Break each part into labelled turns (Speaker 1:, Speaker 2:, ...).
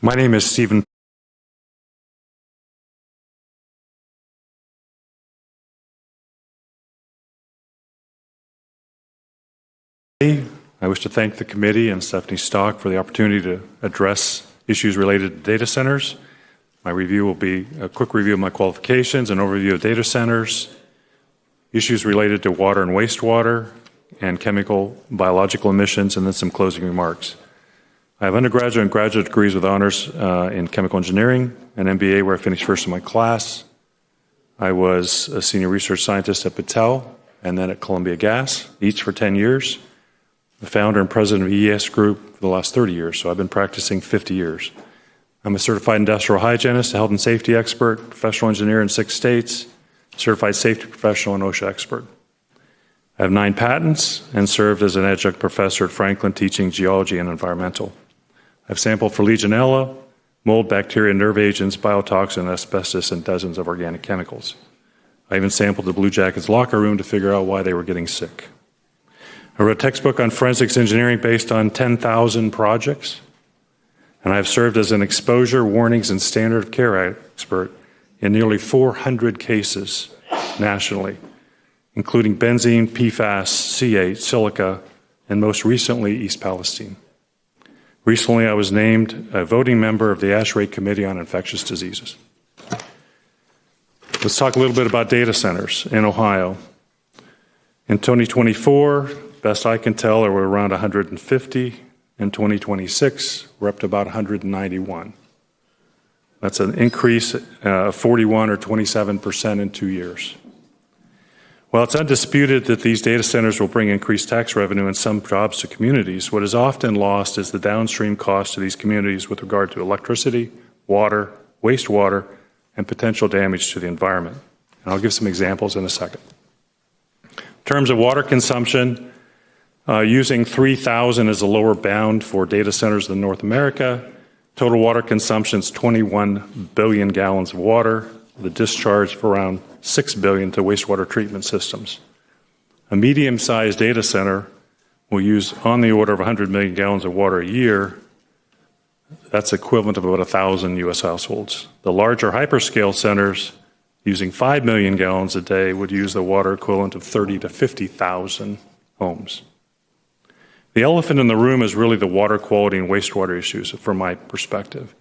Speaker 1: My name is Stephen. I wish to thank the committee and Stephanie Stock for the opportunity to address issues related to data centers. My review will be a quick review of my qualifications, an overview of data centers, issues related to water and wastewater, and chemical biological emissions, and then some closing remarks. I have undergraduate and graduate degrees with honors in chemical engineering, an MBA where I finished first in my class. I was a senior research scientist at Battelle and then at Columbia Gas, each for 10 years. The founder and president of ES Group for the last 30 years, so I've been practicing 50 years. I'm a certified industrial hygienist, a health and safety expert, professional engineer in 6 states, certified safety professional and OSHA expert. I have 9 patents and served as an adjunct professor at Franklin teaching geology and environmental. I've sampled for Legionella, mold, bacteria, nerve agents, biotoxin, asbestos, and dozens of organic chemicals. I even sampled the Blue Jackets locker room to figure out why they were getting sick. I wrote a textbook on forensics engineering based on 10,000 projects, and I've served as an exposure, warnings, and standard of care expert in nearly 400 cases nationally, including benzene, PFAS, C8, silica, and most recently, East Palestine. Recently, I was named a voting member of the ASHRAE Committee on Infectious Diseases. Let's talk a little bit about data centers in Ohio. In 2024, best I can tell, there were around 150. In 2026, we're up to about 191. That's an increase of 41 or 27% in 2 years. While it's undisputed that these data centers will bring increased tax revenue and some jobs to communities, what is often lost is the downstream cost to these communities with regard to electricity, water, wastewater, and potential damage to the environment. And I'll give some examples in a second. In terms of water consumption, using 3,000 as a lower bound for data centers in North America, total water consumption is 21 billion gallons of water, the discharge of around 6 billion to wastewater treatment systems. A medium-sized data center will use on the order of 100 million gallons of water a year. That's equivalent of about 1,000 U.S. households. The larger hyperscale centers using 5 million gallons a day would use the water equivalent of 30 to 50,000 homes. The elephant in the room is really the water quality and wastewater issues from my perspective.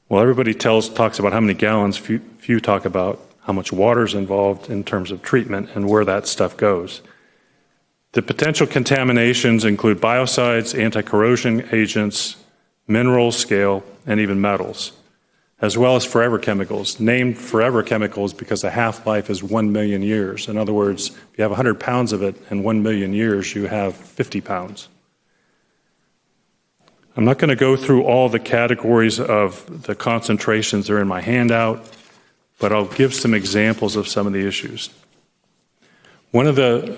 Speaker 1: Well, everybody talks about how many gallons, few talk about how much water is involved in terms of treatment and where that stuff goes. The potential contaminations include biocides, anti-corrosion agents, minerals, scale, and even metals, as well as forever chemicals, named forever chemicals because the half-life is 1 million years. In other words, if you have 100 pounds of it in 1 million years, you have 50 pounds. I'm not going to go through all the categories of the concentrations that are in my handout, but I'll give some examples of some of the issues. One of the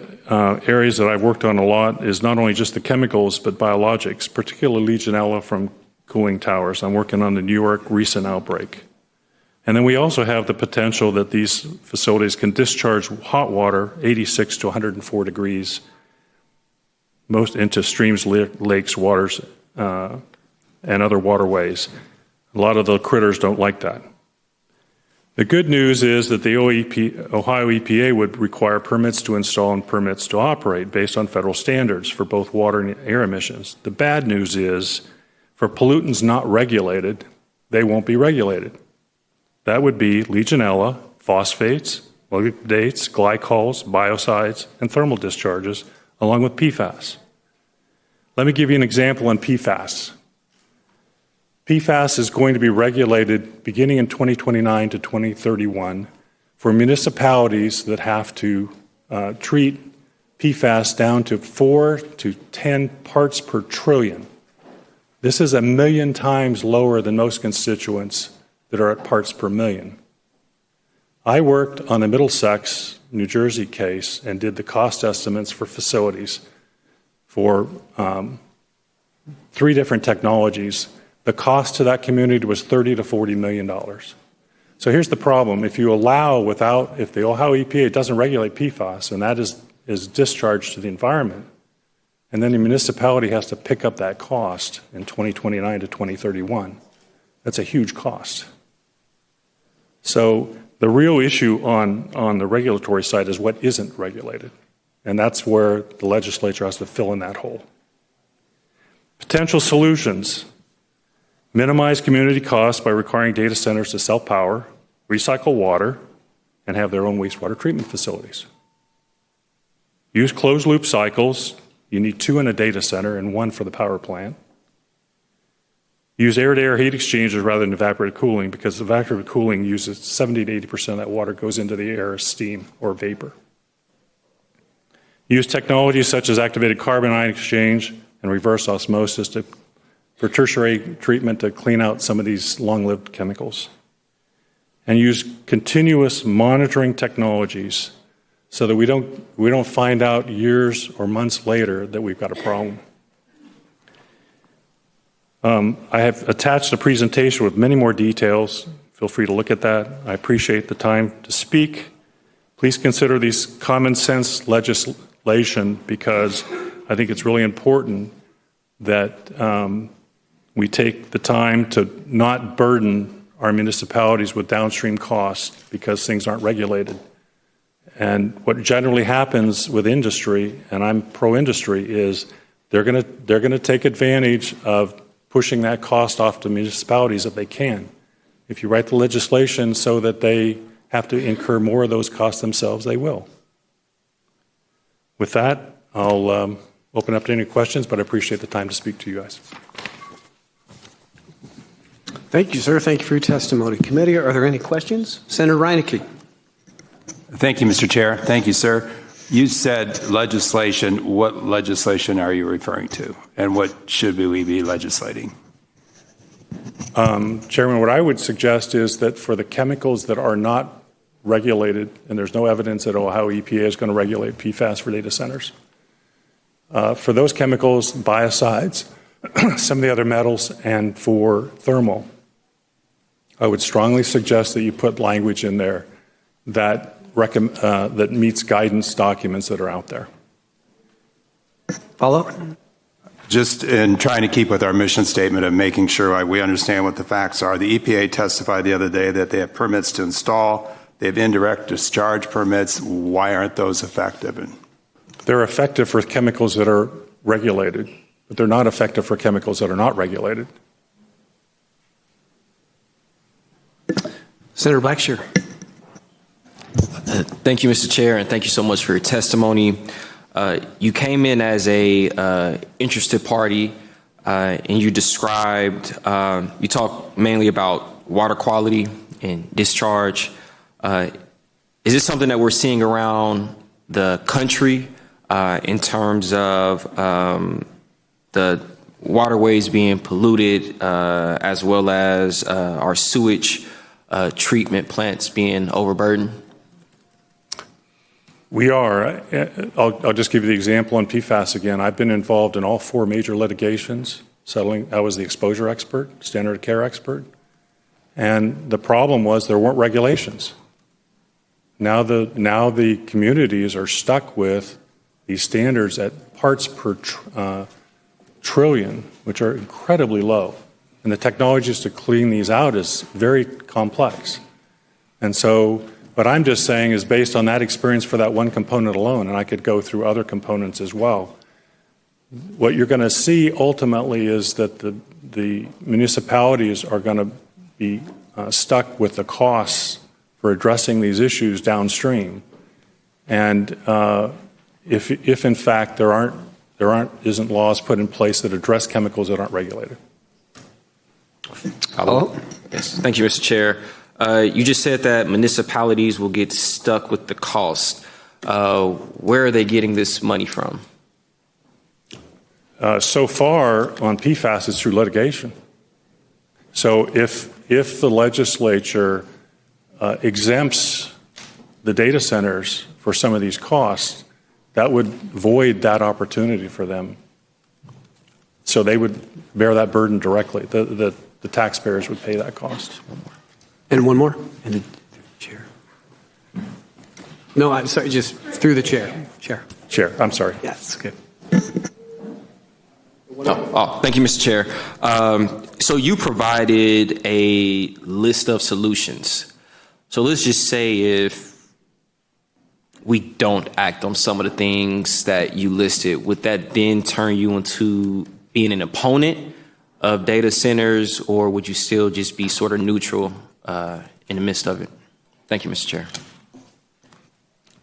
Speaker 1: areas that I've worked on a lot is not only just the chemicals, but biologics, particularly Legionella from cooling towers. I'm working on the New York recent outbreak. And then we also have the potential that these facilities can discharge hot water, 86 to 104 degrees, most into streams, lakes, waters, and other waterways. A lot of the critters don't like that. The good news is that the Ohio EPA would require permits to install and permits to operate based on federal standards for both water and air emissions. The bad news is for pollutants not regulated, they won't be regulated. That would be Legionella, phosphates, molybdates, glycols, biocides, and thermal discharges, along with PFAS. Let me give you an example on PFAS. PFAS is going to be regulated beginning in 2029 to 2031 for municipalities that have to treat PFAS down to 4 to 10 parts per trillion. This is 1 million times lower than most constituents that are at parts per million. I worked on the Middlesex, New Jersey case and did the cost estimates for facilities for 3 different technologies. The cost to that community was $30 to $40 million. So here's the problem. If you allow if the Ohio EPA doesn't regulate PFAS, and that is discharged to the environment, and then the municipality has to pick up that cost in 2029 to 2031, That's a huge cost. So the real issue on the regulatory side is what isn't regulated. And that's where the legislature has to fill in that hole. Potential solutions: minimize community costs by requiring data centers to self-power, recycle water, and have their own wastewater treatment facilities. Use closed-loop cycles. You need 2 in a data center and 1 for the power plant. Use air-to-air heat exchangers rather than evaporative cooling, because evaporative cooling uses 70 to 80% of that water goes into the air as steam or vapor. Use technologies such as activated carbon ion exchange and reverse osmosis for tertiary treatment to clean out some of these long-lived chemicals. And use continuous monitoring technologies so that we don't find out years or months later that we've got a problem. I have attached a presentation with many more details. Feel free to look at that. I appreciate the time to speak. Please consider these common sense legislation, because I think it's really important that we take the time to not burden our municipalities with downstream costs because things aren't regulated. And what generally happens with industry, and I'm pro-industry, is they're going to take advantage of pushing that cost off to municipalities if they can. If you write the legislation so that they have to incur more of those costs themselves, they will. With that, I'll open up to any questions, but I appreciate the time to speak to you guys.
Speaker 2: Thank you, sir. Thank you for your testimony. Committee, are there any questions? Senator Reineke.
Speaker 3: Thank you, Mr. Chair. Thank you, sir. You said legislation. What legislation are you referring to? And what should we be legislating?
Speaker 1: Chairman, what I would suggest is that for the chemicals that are not regulated, and there's no evidence that Ohio EPA is going to regulate PFAS for data centers, for those chemicals, biocides, some of the other metals, and for thermal, I would strongly suggest that you put language in there that meets guidance documents that are out there.
Speaker 2: Follow up?
Speaker 3: Just in trying to keep with our mission statement of making sure we understand what the facts are, the EPA testified the other day that they have permits to install, they have indirect discharge permits. Why aren't those effective?
Speaker 1: They're effective for chemicals that are regulated, but they're not effective for chemicals that are not regulated.
Speaker 2: Senator Blackshear.
Speaker 4: Thank you, Mr. Chair, and thank you so much for your testimony. You came in as a interested party, and you described, you talked mainly about water quality and discharge. Is this something that we're seeing around the country in terms of the waterways being polluted, as well as our sewage treatment plants being overburdened?
Speaker 1: We are. I'll just give you the example on PFAS again. I've been involved in all 4 major litigations settling. I was the exposure expert, standard of care expert. And the problem was there weren't regulations. Now the communities are stuck with these standards at parts per trillion, which are incredibly low. And the technologies to clean these out is very complex. And so what I'm just saying is based on that experience for that one component alone, and I could go through other components as well, what you're going to see ultimately is that the municipalities are going to be stuck with the costs for addressing these issues downstream. And if in fact there isn't laws put in place that address chemicals that aren't regulated.
Speaker 4: Hello? Yes. Thank you, Mr. Chair. You just said that municipalities will get stuck with the cost. Where are they getting this money from?
Speaker 1: So far on PFAS, it's through litigation. So if the legislature exempts the data centers for some of these costs, that would void that opportunity for them. So they would bear that burden directly. The taxpayers would pay that cost.
Speaker 2: And one more. And the chair. No, I'm sorry, just through the chair. Chair, I'm sorry.
Speaker 1: Yeah,
Speaker 2: it's good.
Speaker 4: Thank you, Mr. Chair. So you provided a list of solutions. So let's just say if we don't act on some of the things that you listed, would that then turn you into being an opponent of data centers, or would you still just be sort of neutral in the midst of it? Thank you, Mr. Chair.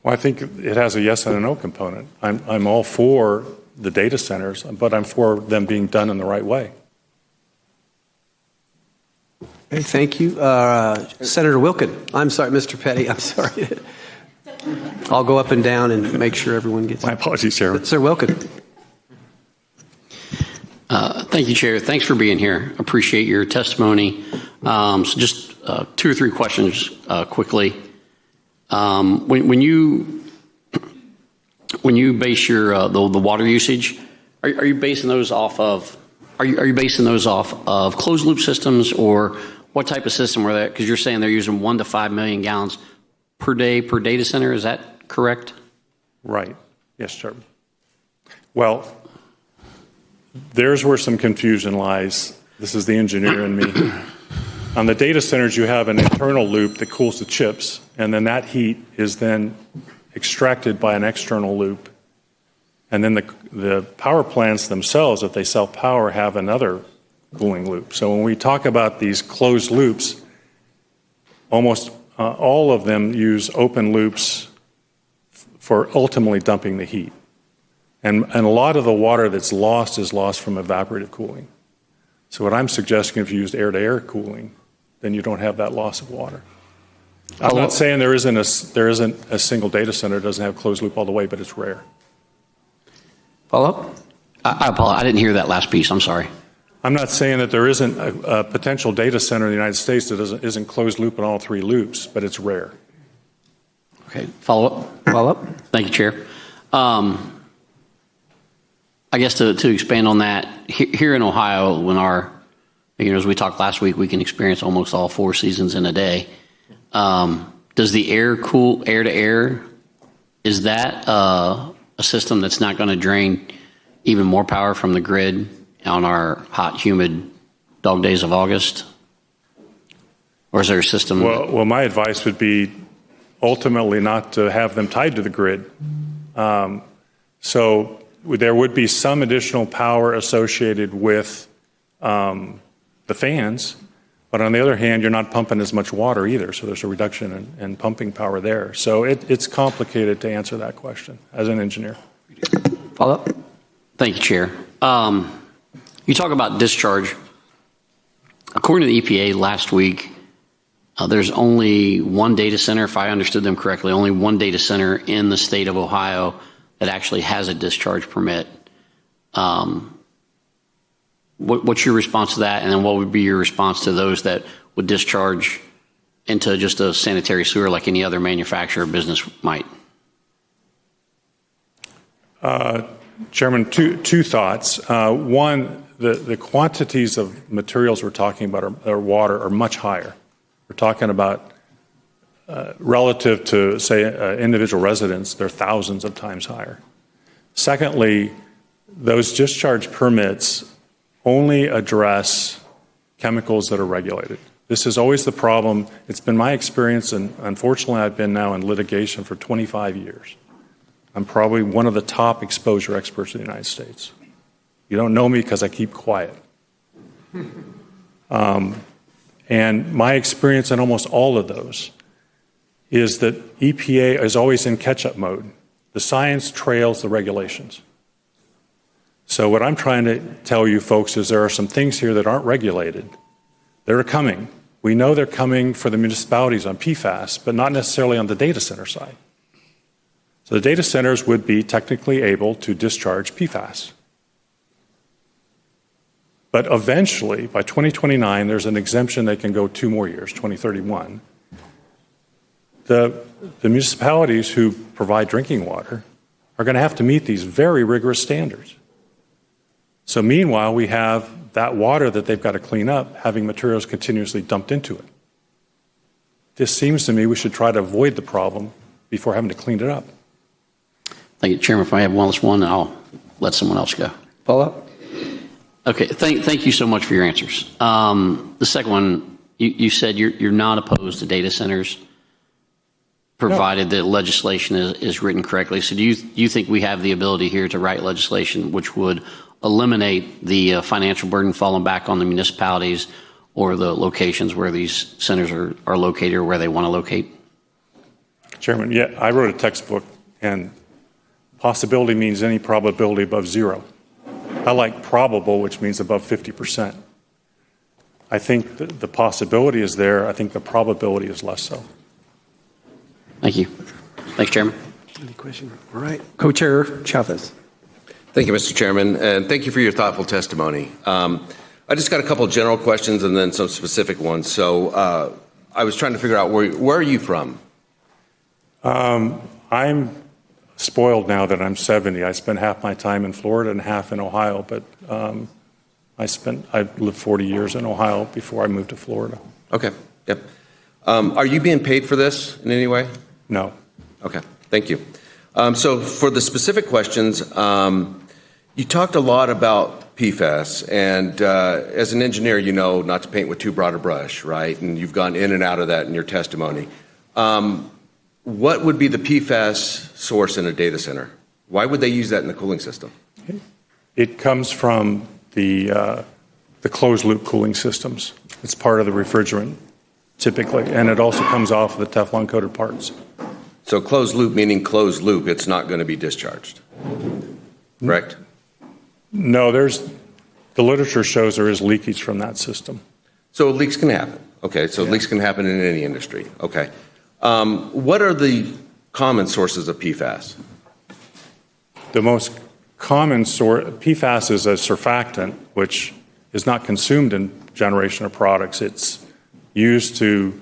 Speaker 1: Well, I think it has a yes and a no component. I'm all for the data centers, but I'm for them being done in the right way.
Speaker 2: Okay, thank you. Senator Wilkin. I'm sorry, Mr. Petty. I'm sorry. I'll go up and down and make sure everyone gets.
Speaker 1: My apologies, Chairman.
Speaker 2: Sir Wilkin.
Speaker 5: Thank you, Chair. Thanks for being here. Appreciate your testimony. So just 2 or 3 questions quickly. When you base your the water usage, are you basing those off of closed loop systems, or what type of system were that? Because you're saying they're using 1 to 5 million gallons per day per data center. Is that correct?
Speaker 1: Right. Yes, Chairman. Well, there's where some confusion lies. This is the engineer in me. On the data centers, you have an internal loop that cools the chips, and then that heat is then extracted by an external loop. And then the power plants themselves, if they sell power, have another cooling loop. So when we talk about these closed loops, almost all of them use open loops for ultimately dumping the heat. And a lot of the water that's lost is lost from evaporative cooling. So what I'm suggesting, if you use air-to-air cooling, then you don't have that loss of water. I'm not saying there isn't a single data center that doesn't have closed loop all the way, but it's rare.
Speaker 2: Follow up?
Speaker 5: I apologize. I didn't hear that last piece. I'm sorry.
Speaker 1: I'm not saying that there isn't a potential data center in the United States that isn't closed loop in all 3 loops, but it's rare.
Speaker 5: Okay. Follow up?
Speaker 2: Follow up?
Speaker 5: Thank you, Chair. I guess to expand on that, here in Ohio, as we talked last week, we can experience almost all 4 seasons in a day. Does the air to air? Is that a system that's not going to drain even more power from the grid on our hot, humid dog days of August? Or is there a system?
Speaker 1: Well, my advice would be ultimately not to have them tied to the grid. So there would be some additional power associated with the fans, but on the other hand, you're not pumping as much water either, so there's a reduction in pumping power there. So it's complicated to answer that question as an engineer.
Speaker 2: Follow up?
Speaker 5: Thank you, Chair. You talk about discharge. According to the EPA last week, there's only 1 data center, if I understood them correctly, only 1 data center in the state of Ohio that actually has a discharge permit. What's your response to that? And then what would be your response to those that would discharge into just a sanitary sewer like any other manufacturer or business might?
Speaker 1: Chairman, two thoughts. One, the quantities of materials we're talking about or water are much higher. We're talking about relative to, say, individual residents, they're thousands of times higher. Secondly, those discharge permits only address chemicals that are regulated. This is always the problem. It's been my experience, and unfortunately I've been now in litigation for 25 years. I'm probably one of the top exposure experts in the United States. You don't know me because I keep quiet. And my experience in almost all of those is that EPA is always in catch-up mode. The science trails the regulations. So what I'm trying to tell you folks is there are some things here that aren't regulated. They're coming. We know they're coming for the municipalities on PFAS, but not necessarily on the data center side. So the data centers would be technically able to discharge PFAS. But eventually, by 2029, there's an exemption they can go 2 more years, 2031. The municipalities who provide drinking water are going to have to meet these very rigorous standards. So meanwhile, we have that water that they've got to clean up having materials continuously dumped into it. This seems to me we should try to avoid the problem before having to clean it up.
Speaker 5: Thank you, Chairman. If I have one last one, I'll let someone else go.
Speaker 2: Follow up?
Speaker 5: Okay, thank you so much for your answers. The second one, you said you're not opposed to data centers, provided the legislation is written correctly. So do you think we have the ability here to write legislation which would eliminate the financial burden falling back on the municipalities or the locations where these centers are located or where they want to locate?
Speaker 1: Chairman, yeah, I wrote a textbook, and possibility means any probability above zero. I like probable, which means above 50%. I think the possibility is there. I think the probability is less so.
Speaker 5: Thank you. Thanks, Chairman.
Speaker 2: Any question? All right. Co-Chair Chavez.
Speaker 6: Thank you, Mr. Chairman, and thank you for your thoughtful testimony. I just got a couple of general questions and then some specific ones. So I was trying to figure out where are you from?
Speaker 1: I'm spoiled now that I'm 70. I spent half my time in Florida and half in Ohio, but I lived 40 years in Ohio before I moved to Florida.
Speaker 6: Okay, yep. Are you being paid for this in any way?
Speaker 1: No.
Speaker 6: Okay, thank you. So for the specific questions, you talked a lot about PFAS, and as an engineer, you know not to paint with too broad a brush, right? And you've gone in and out of that in your testimony. What would be the PFAS source in a data center? Why would they use that in the cooling system?
Speaker 1: It comes from the closed-loop cooling systems. It's part of the refrigerant, typically, and it also comes off of the Teflon-coated parts.
Speaker 6: So closed loop meaning closed loop, it's not going to be discharged, correct?
Speaker 1: No, the literature shows there is leakage from that system.
Speaker 6: So leaks can happen. Okay, so leaks can happen in any industry. Okay. What are the common sources of PFAS?
Speaker 1: The most common source, PFAS is a surfactant, which is not consumed in generation of products. It's used to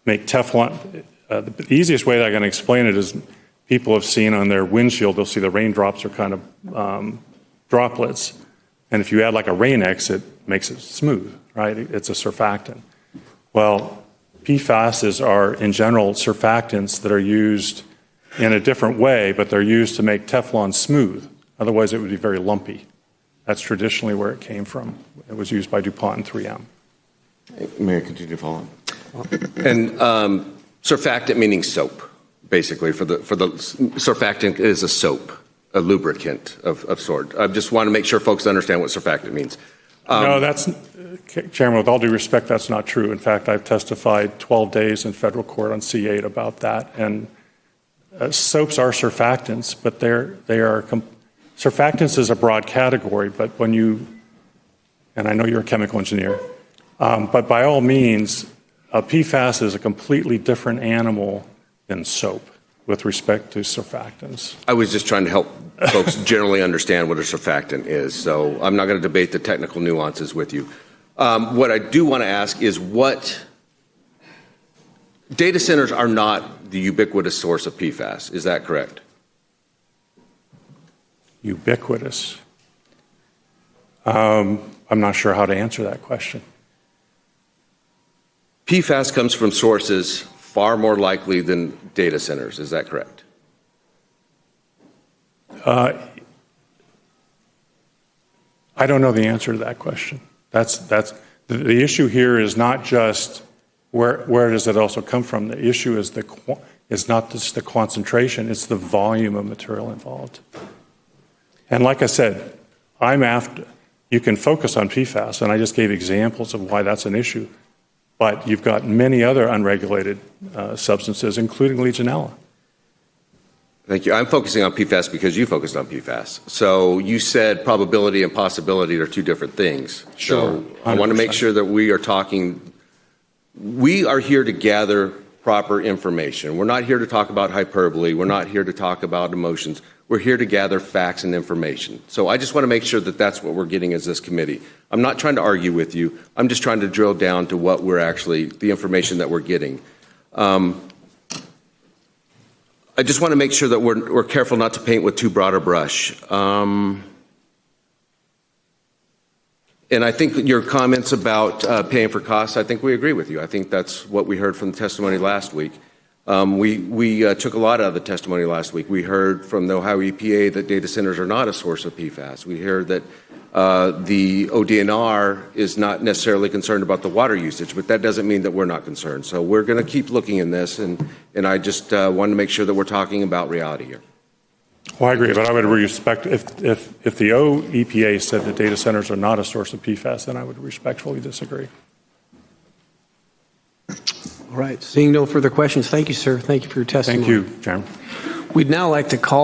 Speaker 1: make Teflon. The easiest way that I can explain it is people have seen on their windshield, they'll see the raindrops are kind of droplets. And if you add like a Rain-X, it makes it smooth, right? It's a surfactant. Well, PFAS are, in general, surfactants that are used in a different way, but they're used to make Teflon smooth. Otherwise, it would be very lumpy. That's traditionally where it came from. It was used by DuPont and 3M.
Speaker 6: May I continue to follow up? And surfactant meaning soap, basically. For the surfactant is a soap, a lubricant of sort. I just want to make sure folks understand what surfactant means.
Speaker 1: No, Chairman, with all due respect, that's not true. In fact, I've testified 12 days in federal court on C8 about that. And soaps are surfactants, but surfactants is a broad category. But and I know you're a chemical engineer, but by all means, PFAS is a completely different animal than soap with respect to surfactants.
Speaker 6: I was just trying to help folks generally understand what a surfactant is, so I'm not going to debate the technical nuances with you. What I do want to ask is data centers are not the ubiquitous source of PFAS, is that correct?
Speaker 1: Ubiquitous. I'm not sure how to answer that question.
Speaker 6: PFAS comes from sources far more likely than data centers, is that correct?
Speaker 1: I don't know the answer to that question. That's the issue here is not just where does it also come from. The issue is not just the concentration, it's the volume of material involved. And like I said, you can focus on PFAS, and I just gave examples of why that's an issue. But you've got many other unregulated substances, including Legionella.
Speaker 6: Thank you. I'm focusing on PFAS because you focused on PFAS. So you said probability and possibility are two different things.
Speaker 1: Sure.
Speaker 6: So I want to make sure that we are here to gather proper information. We're not here to talk about hyperbole. We're not here to talk about emotions. We're here to gather facts and information. So I just want to make sure that that's what we're getting as this committee. I'm not trying to argue with you. I'm just trying to drill down to what the information that we're getting. I just want to make sure that we're careful not to paint with too broad a brush. And I think your comments about paying for costs, I think we agree with you. I think that's what we heard from the testimony last week. We took a lot out of the testimony last week. We heard from the Ohio EPA that data centers are not a source of PFAS. We heard that the ODNR is not necessarily concerned about the water usage, but that doesn't mean that we're not concerned. So we're going to keep looking in this, and I just want to make sure that we're talking about reality here.
Speaker 1: Well, I agree, but I would respect, if the EPA said that data centers are not a source of PFAS, then I would respectfully disagree.
Speaker 2: All right. Seeing no further questions, thank you, sir. Thank you for your testimony.
Speaker 1: Thank you, Chairman.
Speaker 2: We'd now like to call